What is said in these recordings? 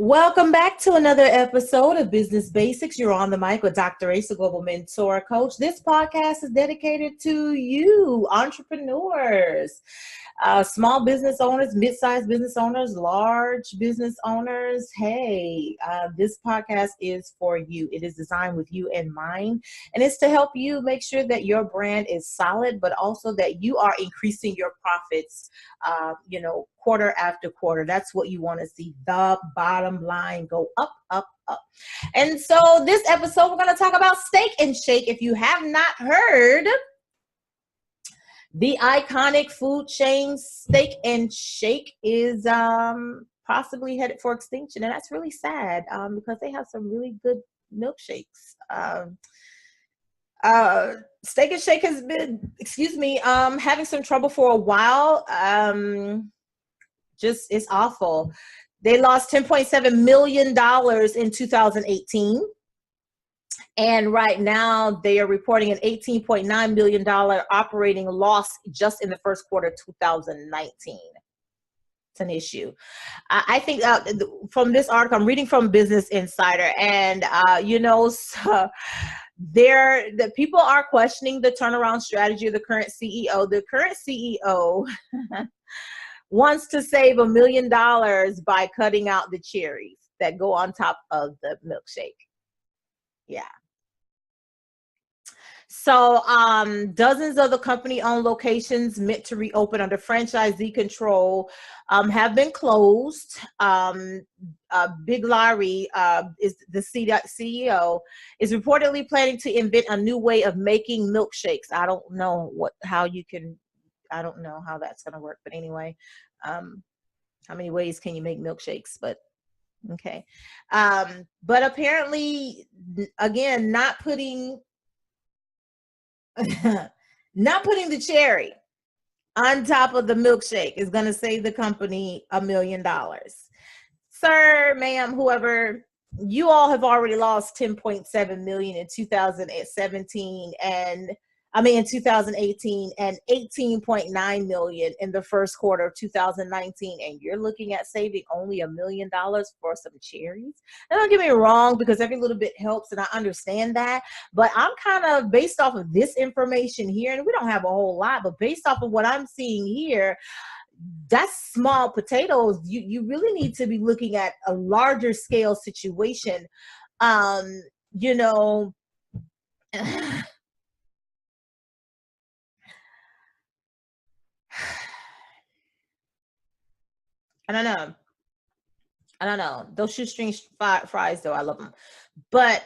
Welcome back to another episode of Business Basics. You're on the mic with Dr. Ace, a global mentor coach. This podcast is dedicated to you, entrepreneurs, small business owners, mid-sized business owners, large business owners. Hey, this podcast is for you. It is designed with you in mind, and it's to help you make sure that your brand is solid, but also that you are increasing your profits, quarter after quarter. That's what you want to see. The bottom line go up, up, up. And so this episode, we're going to talk about Steak and Shake. If you have not heard, the iconic food chain Steak and Shake is possibly headed for extinction. And that's really sad because they have some really good milkshakes. Steak and Shake has been, having some trouble for a while. It's awful. They lost $10.7 million in 2018. And right now they are reporting an $18.9 million operating loss just in the first quarter of 2019. It's an issue. I think from this article, I'm reading from Business Insider, and the people are questioning the turnaround strategy of the current CEO. The current CEO wants to save $1 million by cutting out the cherries that go on top of the milkshake. Yeah. So dozens of the company-owned locations meant to reopen under franchisee control have been closed. Big Larry is the CEO, is reportedly planning to invent a new way of making milkshakes. I don't know I don't know how that's going to work, but anyway, how many ways can you make milkshakes? But okay. But apparently, again, not putting the cherry on top of the milkshake is going to save the company $1 million. Sir, ma'am, whoever, you all have already lost $10.7 million in 2017 in 2018 and $18.9 million in the first quarter of 2019, and you're looking at saving only $1 million for some cherries. And don't get me wrong, because every little bit helps, and I understand that, but I'm kind of based off of this information here, and we don't have a whole lot, but based off of what I'm seeing here, that's small potatoes. You really need to be looking at a larger scale situation. I don't know. Those shoestring fries, though, I love them. But,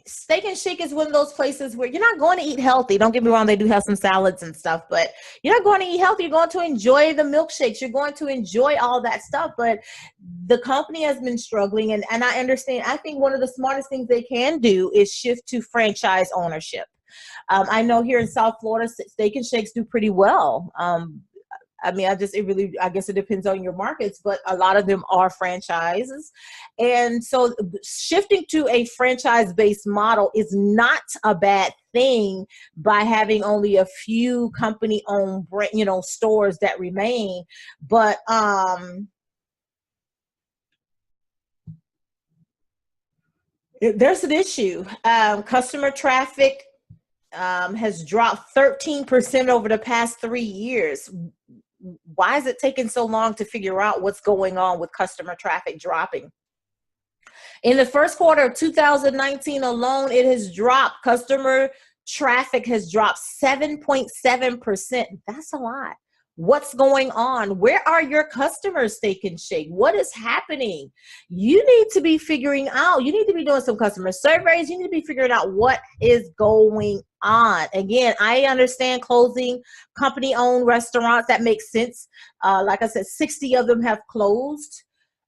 Steak and Shake is one of those places where you're not going to eat healthy. Don't get me wrong. They do have some salads and stuff, but you're not going to eat healthy. You're going to enjoy the milkshakes. You're going to enjoy all that stuff. But the company has been struggling, and I understand. I think one of the smartest things they can do is shift to franchise ownership. I know here in South Florida, Steak and Shakes do pretty well. I guess it depends on your markets, but a lot of them are franchises. And so shifting to a franchise-based model is not a bad thing by having only a few company-owned, stores that remain. But, there's an issue. Customer traffic has dropped 13% over the past 3 years. Why is it taking so long to figure out what's going on with customer traffic dropping? In the first quarter of 2019 alone, it has dropped. Customer traffic has dropped 7.7%. That's a lot. What's going on? Where are your customers, Steak and Shake? What is happening? You need to be figuring out, you need to be doing some customer surveys. You need to be figuring out what is going on. Again, I understand closing company-owned restaurants. That makes sense. Like I said, 60 of them have closed.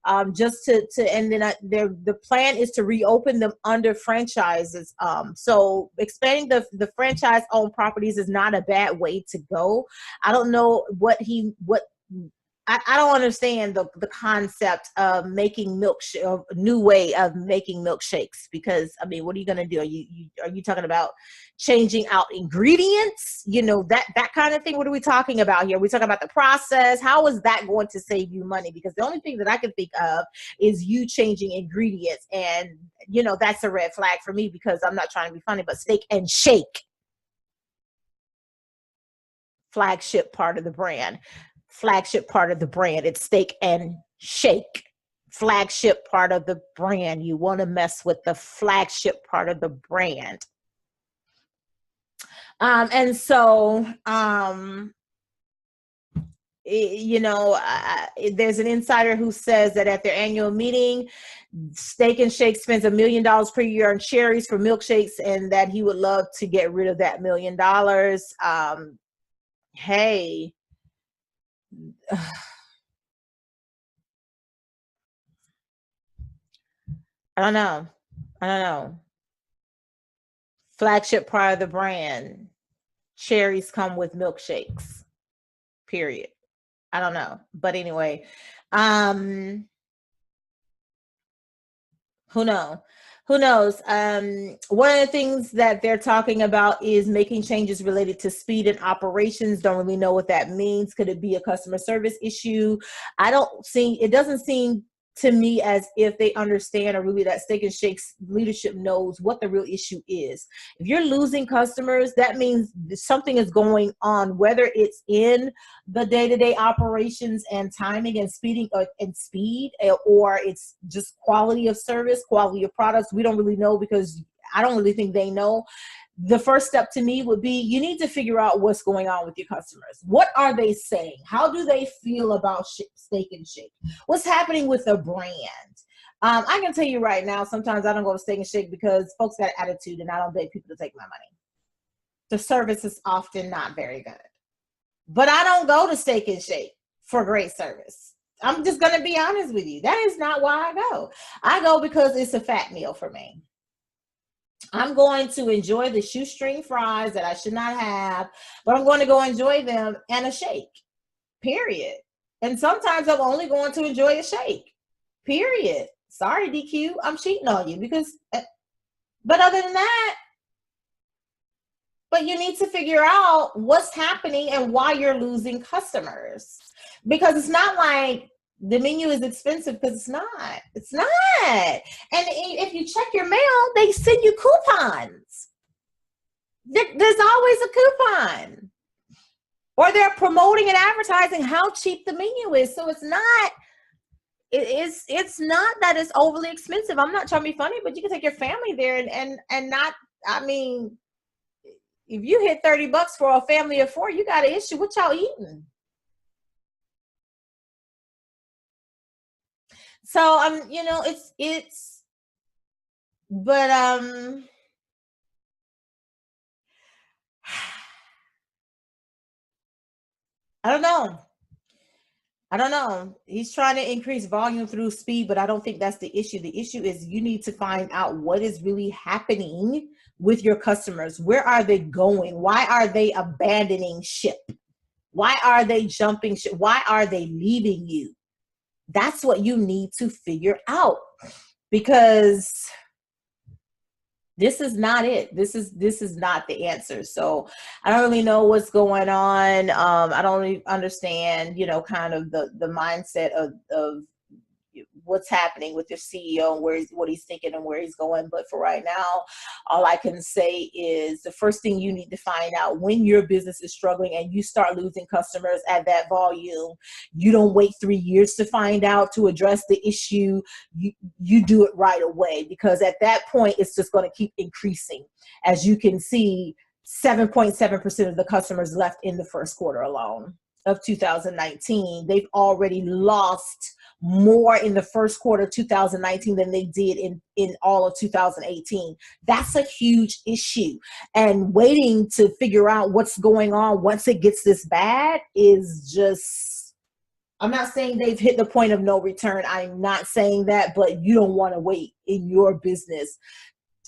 And then the plan is to reopen them under franchises. So expanding the franchise-owned properties is not a bad way to go. I don't know what I don't understand the concept of making a new way of making milkshakes, because I mean, what are you going to do? Are you talking about changing out ingredients? You know, that kind of thing. What are we talking about here? Are we talking about the process? How is that going to save you money? Because the only thing that I can think of is you changing ingredients, and you know, that's a red flag for me, because I'm not trying to be funny, but Steak and Shake, flagship part of the brand. Flagship part of the brand. It's Steak and Shake. Flagship part of the brand. You want to mess with the flagship part of the brand. And so, you know, there's an insider who says that at their annual meeting, Steak and Shake spends $1 million per year on cherries for milkshakes, and that he would love to get rid of that $1 million. Hey, I don't know. I don't know. Flagship part of the brand. Cherries come with milkshakes. Period. I don't know. But anyway, who knows? Who knows? One of the things that they're talking about is making changes related to speed and operations. Don't really know what that means. Could it be a customer service issue? It doesn't seem to me as if they understand, or really that Steak and Shake's leadership knows what the real issue is. If you're losing customers, that means something is going on, whether it's in the day-to-day operations and timing and speed, or it's just quality of service, quality of products. We don't really know, because I don't really think they know. The first step to me would be, you need to figure out what's going on with your customers. What are they saying? How do they feel about Steak and Shake? What's happening with the brand? I can tell you right now, sometimes I don't go to Steak and Shake because folks got attitude, and I don't beg people to take my money. The service is often not very good. But I don't go to Steak and Shake for great service. I'm just going to be honest with you. That is not why I go. I go because it's a fat meal for me. I'm going to enjoy the shoestring fries that I should not have, but I'm going to go enjoy them and a shake, period. And sometimes I'm only going to enjoy a shake, period. Sorry, DQ, I'm cheating on you, but other than that, but you need to figure out what's happening and why you're losing customers, because it's not like the menu is expensive, because it's not. It's not. And if you check your mail, they send you coupons. There's always a coupon. Or they're promoting and advertising how cheap the menu is. So it's not that it's overly expensive. I'm not trying to be funny, but you can take your family there and not, I mean, if you hit $30 for a family of 4, you got an issue. What y'all eating? So you know, but I don't know. I don't know. He's trying to increase volume through speed, but I don't think that's the issue. The issue is you need to find out what is really happening with your customers. Where are they going? Why are they abandoning ship? Why are they jumping ship? Why are they leaving you? That's what you need to figure out, because this is not it. This is not the answer. So I don't really know what's going on. I don't really understand, you know, kind of the mindset of what's happening with your CEO and what he's thinking and where he's going. But for right now, all I can say is the first thing you need to find out when your business is struggling and you start losing customers at that volume, you don't wait 3 years to find out to address the issue. You do it right away, because at that point, it's just going to keep increasing. As you can see, 7.7% of the customers left in the first quarter alone of 2019. They've already lost more in the first quarter of 2019 than they did in all of 2018. That's a huge issue. And waiting to figure out what's going on once it gets this bad is just, I'm not saying they've hit the point of no return. I'm not saying that, but you don't want to wait in your business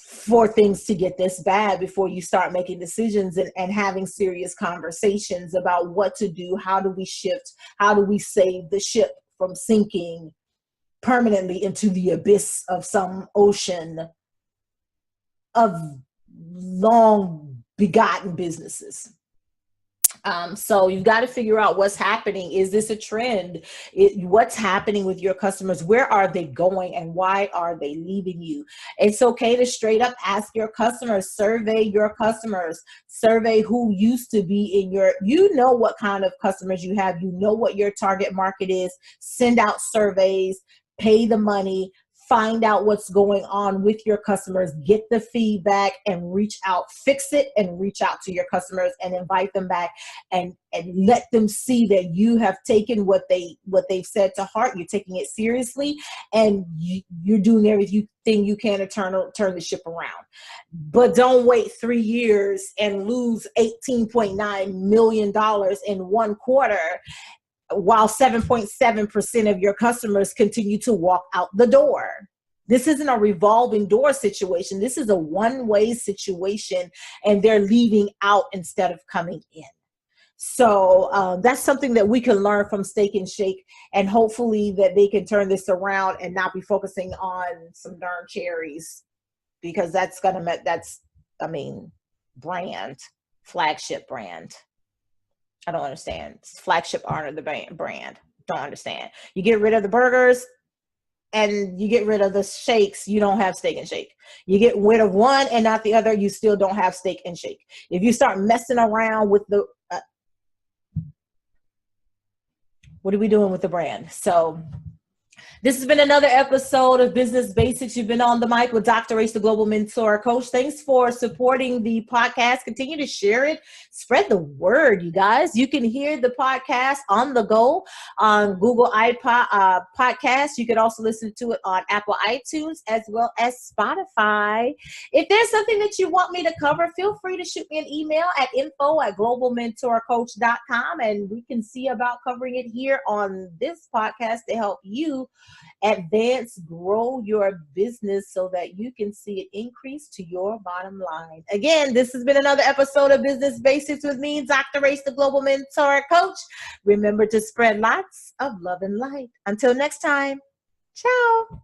for things to get this bad before you start making decisions and having serious conversations about what to do. How do we shift? How do we save the ship from sinking permanently into the abyss of some ocean of long begotten businesses? So you've got to figure out what's happening. Is this a trend? What's happening with your customers? Where are they going and why are they leaving you? It's okay to straight up ask your customers, survey your customers, survey who used to be in your, you know what kind of customers you have, you know what your target market is, send out surveys, pay the money, find out what's going on with your customers, get the feedback and reach out, fix it and reach out to your customers and invite them back and let them see that you have taken what they've said to heart. You're taking it seriously and you're doing everything you can to turn the ship around. But don't wait 3 years and lose $18.9 million in one quarter while 7.7% of your customers continue to walk out the door. This isn't a revolving door situation. This is a one-way situation, and they're leaving out instead of coming in. So that's something that we can learn from Steak and Shake, and hopefully that they can turn this around and not be focusing on some darn cherries, because brand, flagship brand. I don't understand. Flagship honor the brand. Don't understand. You get rid of the burgers and you get rid of the shakes, you don't have Steak and Shake. You get rid of one and not the other, you still don't have Steak and Shake. If you start messing around with the, what are we doing with the brand? So this has been another episode of Business Basics. You've been on the mic with Dr. Ace, the Global Mentor Coach. Thanks for supporting the podcast. Continue to share it. Spread the word, you guys. You can hear the podcast on the go on Google Podcast. You can also listen to it on Apple iTunes as well as Spotify. If there's something that you want me to cover, feel free to shoot me an email at info@globalmentorcoach.com, and we can see about covering it here on this podcast to help you advance, grow your business so that you can see it increase to your bottom line. Again, this has been another episode of Business Basics with me, Dr. Ace, the Global Mentor Coach. Remember to spread lots of love and light. Until next time, ciao.